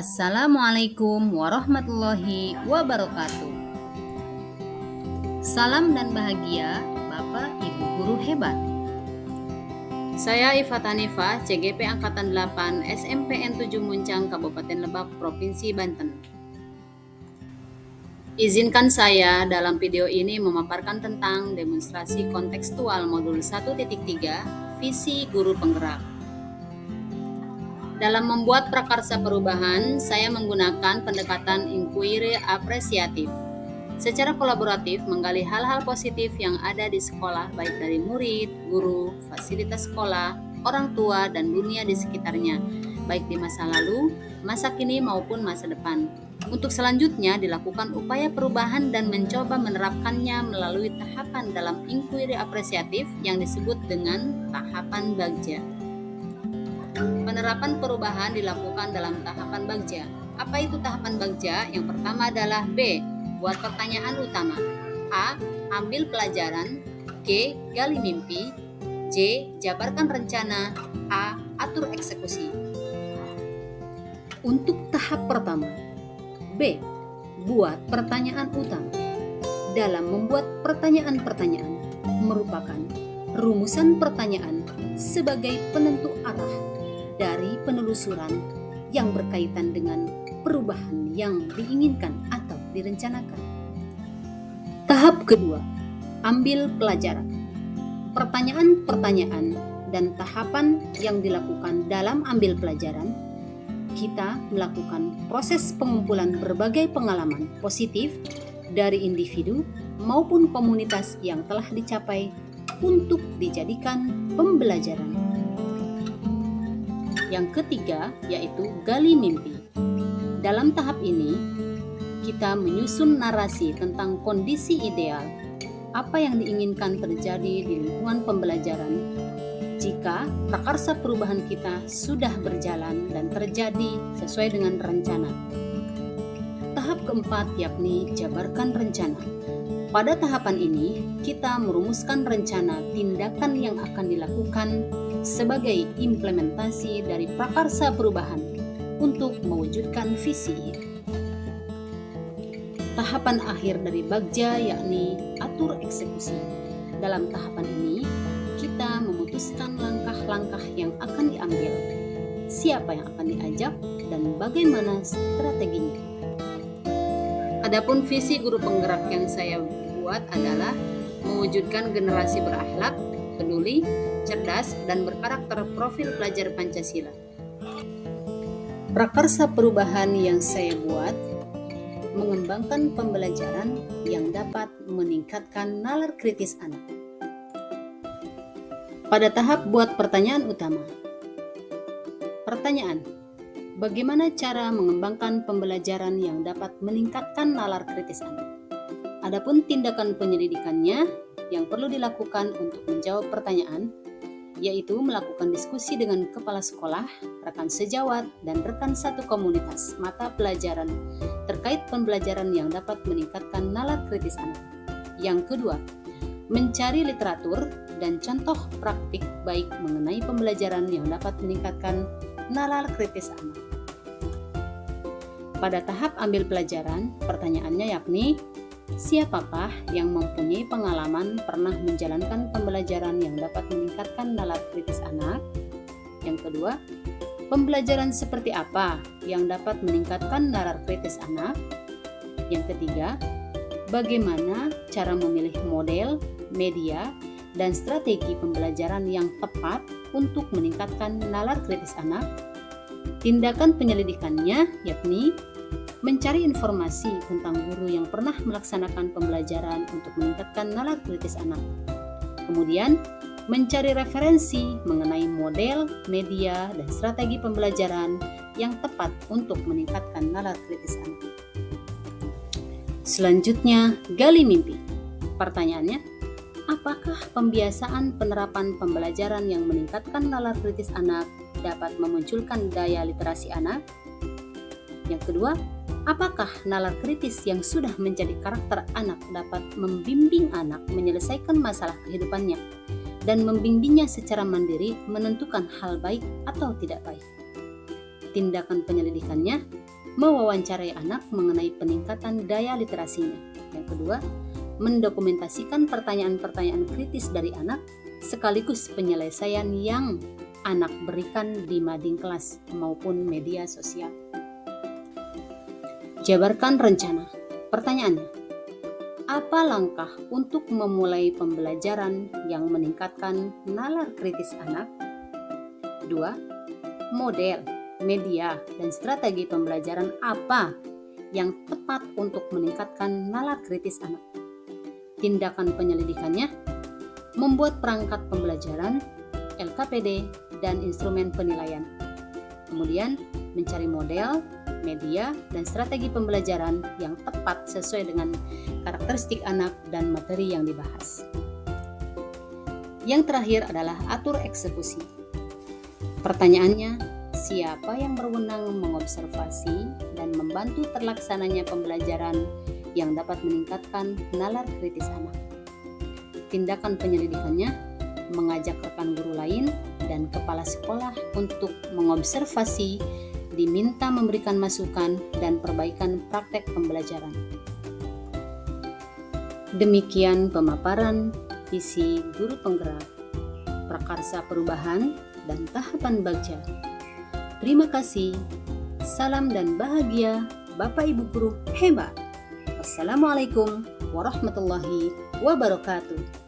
Assalamualaikum warahmatullahi wabarakatuh. Salam dan bahagia Bapak Ibu guru hebat. Saya Ifat Hanifah, CGP Angkatan 8 SMPN 7 Muncang, Kabupaten Lebak, Provinsi Banten. Izinkan saya dalam video ini memaparkan tentang demonstrasi kontekstual modul 1.3 Visi Guru Penggerak. Dalam membuat prakarsa perubahan, saya menggunakan pendekatan inquiry apresiatif. Secara kolaboratif menggali hal-hal positif yang ada di sekolah, baik dari murid, guru, fasilitas sekolah, orang tua, dan dunia di sekitarnya, baik di masa lalu, masa kini, maupun masa depan. Untuk selanjutnya dilakukan upaya perubahan dan mencoba menerapkannya melalui tahapan dalam inquiry apresiatif yang disebut dengan tahapan bagja. Penerapan perubahan dilakukan dalam tahapan bagja. Apa itu tahapan bagja? Yang pertama adalah B. Buat pertanyaan utama. A. Ambil pelajaran. G. Gali mimpi. J. Jabarkan rencana. A. Atur eksekusi. Untuk tahap pertama, B. Buat pertanyaan utama. Dalam membuat pertanyaan-pertanyaan merupakan rumusan pertanyaan sebagai penentu arah dari penelusuran yang berkaitan dengan perubahan yang diinginkan atau direncanakan. Tahap kedua, ambil pelajaran. Pertanyaan-pertanyaan dan tahapan yang dilakukan dalam ambil pelajaran, kita melakukan proses pengumpulan berbagai pengalaman positif dari individu maupun komunitas yang telah dicapai untuk dijadikan pembelajaran. Yang ketiga yaitu gali mimpi. Dalam tahap ini, kita menyusun narasi tentang kondisi ideal, apa yang diinginkan terjadi di lingkungan pembelajaran jika prakarsa perubahan kita sudah berjalan dan terjadi sesuai dengan rencana. Tahap keempat yakni jabarkan rencana. Pada tahapan ini, kita merumuskan rencana tindakan yang akan dilakukan sebagai implementasi dari prakarsa perubahan untuk mewujudkan visi. Tahapan akhir dari bagja yakni atur eksekusi. Dalam tahapan ini, kita memutuskan langkah-langkah yang akan diambil, siapa yang akan diajak, dan bagaimana strateginya. Adapun visi guru penggerak yang saya buat adalah mewujudkan generasi berakhlak, peduli, cerdas, dan berkarakter profil pelajar Pancasila. Prakarsa perubahan yang saya buat mengembangkan pembelajaran yang dapat meningkatkan nalar kritis anak. Pada tahap buat pertanyaan utama. Pertanyaan: bagaimana cara mengembangkan pembelajaran yang dapat meningkatkan nalar kritis anak? Adapun tindakan penyelidikannya yang perlu dilakukan untuk menjawab pertanyaan, yaitu melakukan diskusi dengan kepala sekolah, rekan sejawat, dan rekan satu komunitas mata pelajaran terkait pembelajaran yang dapat meningkatkan nalar kritis anak. Yang kedua, mencari literatur dan contoh praktik baik mengenai pembelajaran yang dapat meningkatkan nalar kritis anak. Pada tahap ambil pelajaran, pertanyaannya yakni, siapakah yang mempunyai pengalaman pernah menjalankan pembelajaran yang dapat meningkatkan nalar kritis anak? Yang kedua, pembelajaran seperti apa yang dapat meningkatkan nalar kritis anak? Yang ketiga, bagaimana cara memilih model, media, dan strategi pembelajaran yang tepat untuk meningkatkan nalar kritis anak? Tindakan penyelidikannya yakni mencari informasi tentang guru yang pernah melaksanakan pembelajaran untuk meningkatkan nalar kritis anak. Kemudian, mencari referensi mengenai model, media, dan strategi pembelajaran yang tepat untuk meningkatkan nalar kritis anak. Selanjutnya, gali mimpi. Pertanyaannya, apakah pembiasaan penerapan pembelajaran yang meningkatkan nalar kritis anak dapat memunculkan daya literasi anak? Yang kedua, apakah nalar kritis yang sudah menjadi karakter anak dapat membimbing anak menyelesaikan masalah kehidupannya dan membimbingnya secara mandiri menentukan hal baik atau tidak baik? Tindakan penyelidikannya mewawancarai anak mengenai peningkatan daya literasinya. Yang kedua, mendokumentasikan pertanyaan-pertanyaan kritis dari anak sekaligus penyelesaian yang anak berikan di mading kelas maupun media sosial. Jabarkan rencana. Pertanyaannya, apa langkah untuk memulai pembelajaran yang meningkatkan nalar kritis anak? 2. Model, media, dan strategi pembelajaran apa yang tepat untuk meningkatkan nalar kritis anak? Tindakan penyelidikannya, membuat perangkat pembelajaran, LKPD, dan instrumen penilaian. Kemudian, mencari model, media, dan strategi pembelajaran yang tepat sesuai dengan karakteristik anak dan materi yang dibahas. Yang terakhir adalah atur eksekusi. Pertanyaannya, siapa yang berwenang mengobservasi dan membantu terlaksananya pembelajaran yang dapat meningkatkan nalar kritis anak? Tindakan penyelidikannya, mengajak rekan guru lain dan kepala sekolah untuk mengobservasi, diminta memberikan masukan dan perbaikan praktek pembelajaran. Demikian pemaparan visi guru penggerak, prakarsa perubahan, dan tahapan bagja. Terima kasih. Salam dan bahagia Bapak Ibu guru hebat. Wassalamualaikum warahmatullahi wabarakatuh.